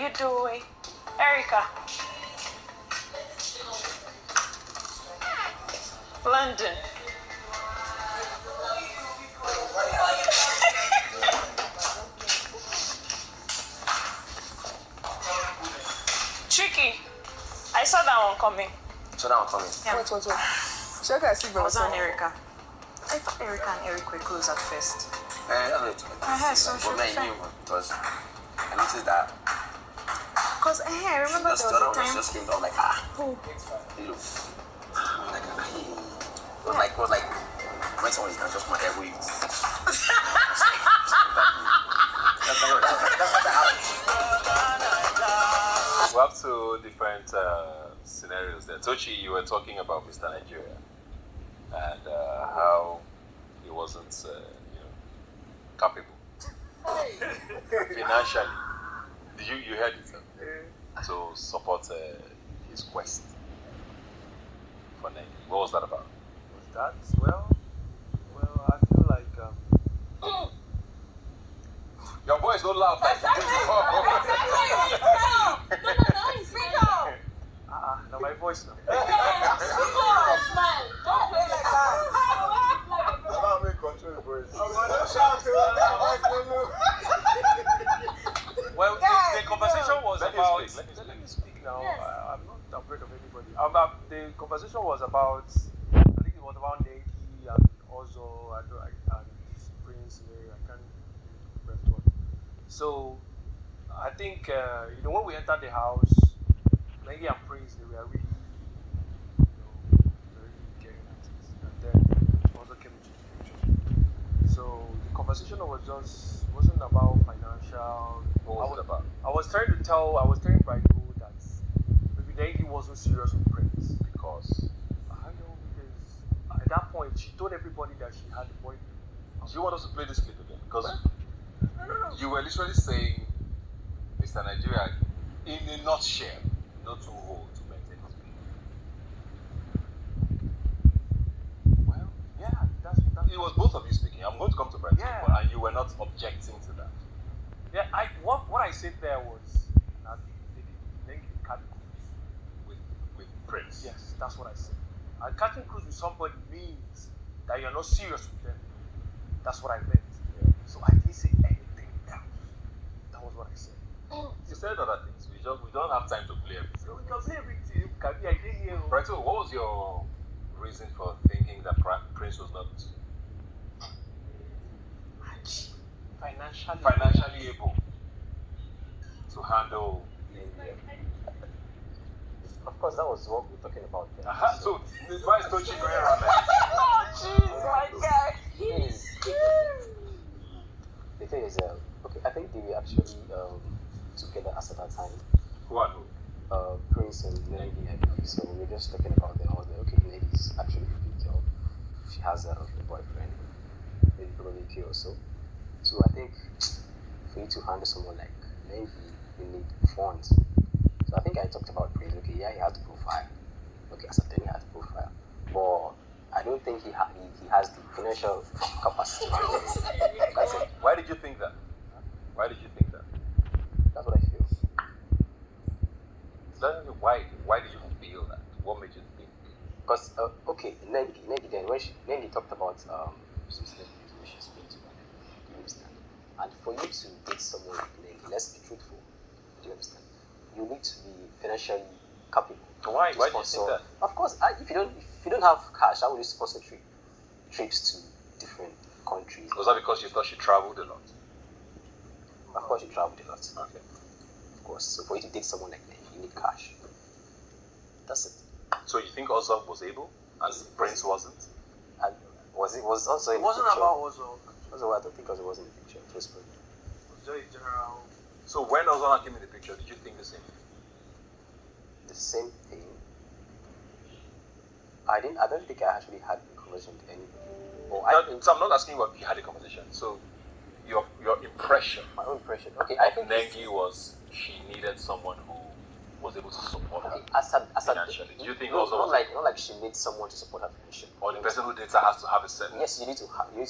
you doing? Erica. London. Tricky. I saw that one coming. Yeah. Wait. Check I see I was on Erica. I thought Erica and Eric were close at first. So I noticed that. Because I remember there was a time. Just came down like Who? It was like when someone is just my elbow. We have two different scenarios there. Tochi, you were talking about Mr. Nigeria and how he wasn't, capable financially. Did you heard it? To support his quest for Nike. What was that about? Was that well? I feel like your boys don't laugh like this before. No, my voice now. Don't play like that. Allow me to control the voice. Well, the conversation was about. Let me speak now. Yes. I'm not afraid of anybody. The conversation was about. I think it was about Nike and also and Prince. I can't remember what. So, I think when we entered the house, Nike and Prince they were really, very caring at it, and then also came into the picture. So the conversation wasn't about financial. What was it about? I was telling Brido that maybe Nike wasn't serious with Prince because at that point she told everybody that she had a boyfriend. Do you want us to play this clip again? Because you were literally saying Mr. Nigeria, in a nutshell, not too old to maintain his being. Well, yeah, that's It was both of you speaking. I'm going to come to Brent, Yeah. and you were not objecting to that. yeah. What I said there was that they cut cruise. With Prince. Yes, that's what I said. And cutting cruise with somebody means that you're not serious with them. That's what I meant. Yeah. So I didn't say anything else. That was what I said. You said other things. We don't have time to play everything. So we can play everything. I didn't hear. Right, so what was your reason for thinking that Prince was not financially able to handle India? Of course, that was what we were talking about. So why is Tochi going around like Oh, jeez, my guy. The thing is, okay, I think they were actually together at that time. who and who? Prince and Lady, I believe. So we're just talking about okay, Lady's actually a big girl. She has a boyfriend, maybe probably two or so. So I think for you to handle someone like Lady, you need funds. So I think I talked about Prince. Okay, yeah, he has the profile. Okay, as a he has the profile, but I don't think he has the financial capacity. That's it. Why did you think that? Why did you think that? That's what I feel. Why did you feel that? What made you think? Because okay, Nelly then when Nelly talked about some celebrities who she's been to, you understand? And for you to date someone like Nelly, let's be truthful. Do you understand? You need to be financially capable. Why do you think that? Of course, if you don't have cash, how will you sponsor trips to different countries? Was that because you thought she traveled a lot? Of course, you traveled a lot. Okay. Of course, so for you to date someone like that, you need cash. That's it. So you think Ozog was able and Prince wasn't? And was also in It wasn't the picture. about also. Also, I don't think it was in the picture. It was Prince. It was very general. So when Ozog came in the picture, did you think the same? The same thing. I don't think I actually had a conversation with anybody. So I'm not asking you if you had a conversation. So your impression My own impression. Okay, of I think Nengi was she needed someone who was able to support her financially. Do you think no, also not like she needs someone to support her financially. or the person who dates her has to have a set? Yes, you need to be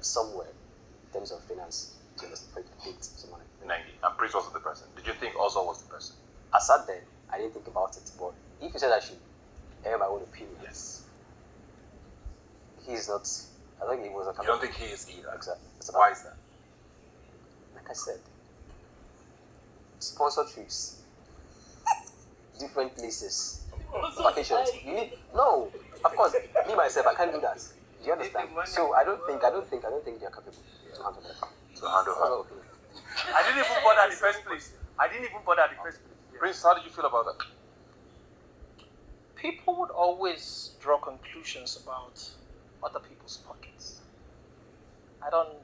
somewhere in terms of finance you understand, for you to date someone. Nengi. And Prince wasn't the person. Did you think Ozo was the person? I sat there, I didn't think about it, but if you said I should air my own opinion, Yes. he's not, I think he was a You don't think he is either? Exactly. Why is that? Like I said, sponsor trips, different places, vacations. You need no. Of course, me myself, I can't do that. Do you understand? So I don't think they are capable to handle that. To handle her. Okay. I didn't even bother the first place. Yeah. Prince, how did you feel about that? People would always draw conclusions about other people's pockets. I don't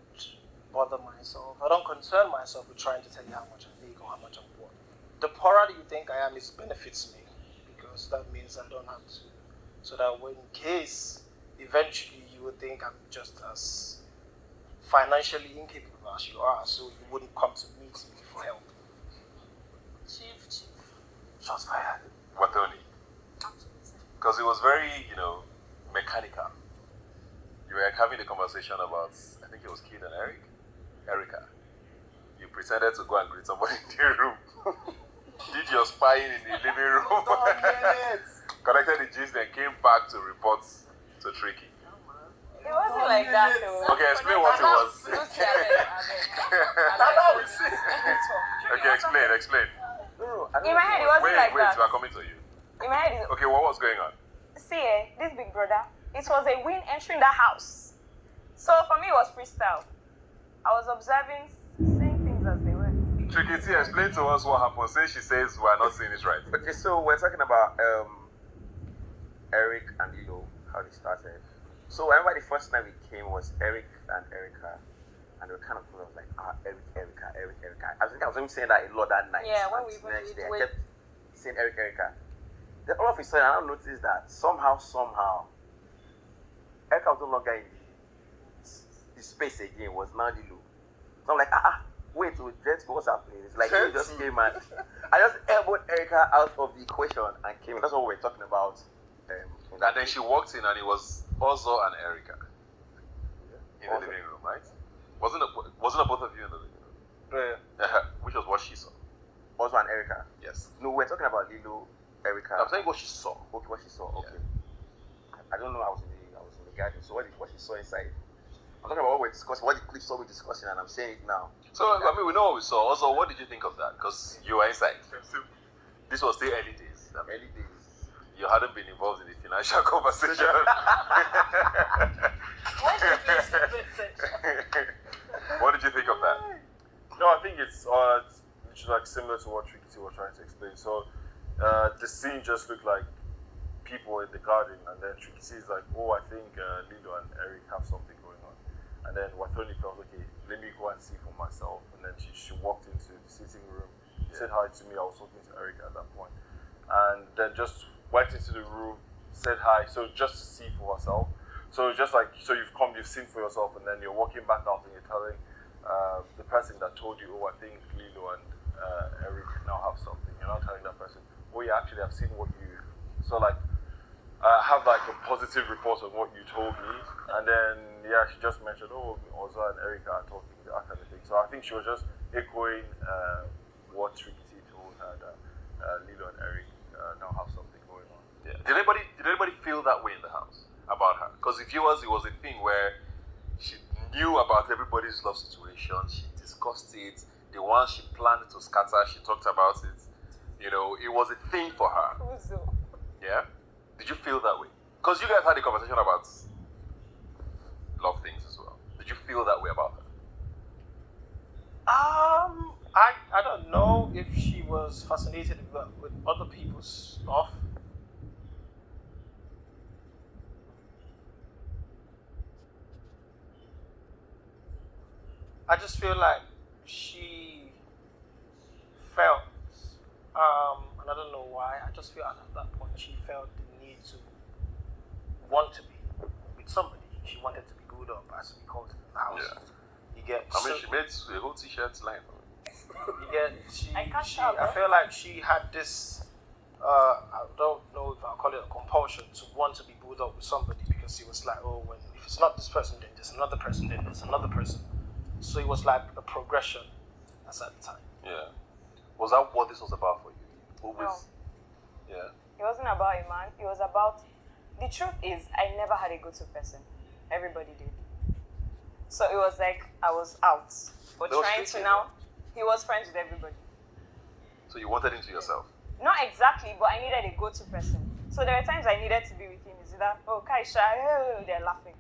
bother myself. I don't concern myself with trying to tell you how much I make or how much I'm worth. The poorer you think I am, it benefits me because that means I don't have to. So that when in case eventually you would think I'm just as financially incapable as you are, so you wouldn't come to meet me for help. Chief. Shots fired. Wathoni. Because it was very, mechanical. You were having a conversation about, I think it was Kid and Erica. You pretended to go and greet somebody in the room. Did your spying in the living room. Collected the gist, then came back to report to Tricky. It wasn't like that though. Okay, explain what it was. Okay, explain. No, In my head, it wasn't like Wait, that. we are coming to you. In my head, Okay, what was going on? see, this big brother, it was a win entering the house. So for me, it was freestyle. I was observing, saying things as they were. Tricky T, explain to us what happened. Since she says we are not saying it right. Okay, so we're talking about Eric and Lilo, how they started. So I remember the first time we came was Eric and Erica, and they were kind of full of like, Erica. I think I was even saying that a lot that night. Yeah, when And we next day, I wait. kept saying Erica. Then all of a sudden, I noticed that somehow, Erica was no longer in the space again. Was now Lilo. So I'm like, wait, what's happening? It's like you just came and I just elbowed Erica out of the equation and came. That's what we're talking about. And then she walked in and it was Ozo and Erica in the living room, right? Wasn't it both of you in the living room? Yeah. Which was what she saw. Also and Erica. Yes. No, we're talking about Lilo, Erica. I'm saying what she saw. Okay, what she saw. Okay. I don't know. I was in the garden. So what she saw inside. I'm talking about what we're discussing, what the clips saw we're discussing, and I'm saying it now. So we know what we saw. Also, what did you think of that? Because you were inside. This was still early days. Early days. You hadn't been involved in the financial conversation. What did you think of that? No, I think it's literally like similar to what Tricky was trying to explain. So the scene just looked like people in the garden, and then Tricky is like, oh, I think Lilo and Eric have something going on. And then Wathoni felt, okay, let me go and see for myself. And then she walked into the sitting room, said hi to me. I was talking to Eric at that point. And then just went into the room, said hi, so just to see for herself. So just like, so you've seen for yourself, and then you're walking back out and you're telling the person that told you, oh, I think Lilo and Eric now have something. You're now telling that person, oh yeah, actually I've seen what you, so like, have like a positive report on what you told me. And then, yeah, she just mentioned, oh, Ozo and Erica are talking, that kind of thing. So I think she was just echoing what Tricky told her, that Lilo and Eric now have something going on. Yeah. Did anybody feel that way in the house about her? Because the viewers, it was a thing where she knew about everybody's love situation. She discussed it. The one she planned to scatter, she talked about it. It was a thing for her. Yeah. Did you feel that way? Because you guys had a conversation about love things as well. Did you feel that way about her? I don't know if she was fascinated with other people's stuff. I just feel like she felt, and I don't know why, I just feel at that point she felt the need to want to be with somebody. She wanted to be good up, as we call it in the house. Yeah. You get. She made a whole t-shirt line. You get. I I feel like she had this. I don't know if I'll call it a compulsion to want to be booed up with somebody, because it was like, oh, if it's not this person, then there's another person, then there's another person. So it was like a progression as at the time. Yeah. Was that what this was about for you? Always. No. Yeah. It wasn't about a man. It was about. The truth is, I never had a go-to person. Everybody did. So it was like I was out, but They were trying to streaking, now. He was friends with everybody. So you wanted into yourself. Not exactly, but I needed a go-to person. So there were times I needed to be with him. Is that oh Kaisha, oh, they're laughing.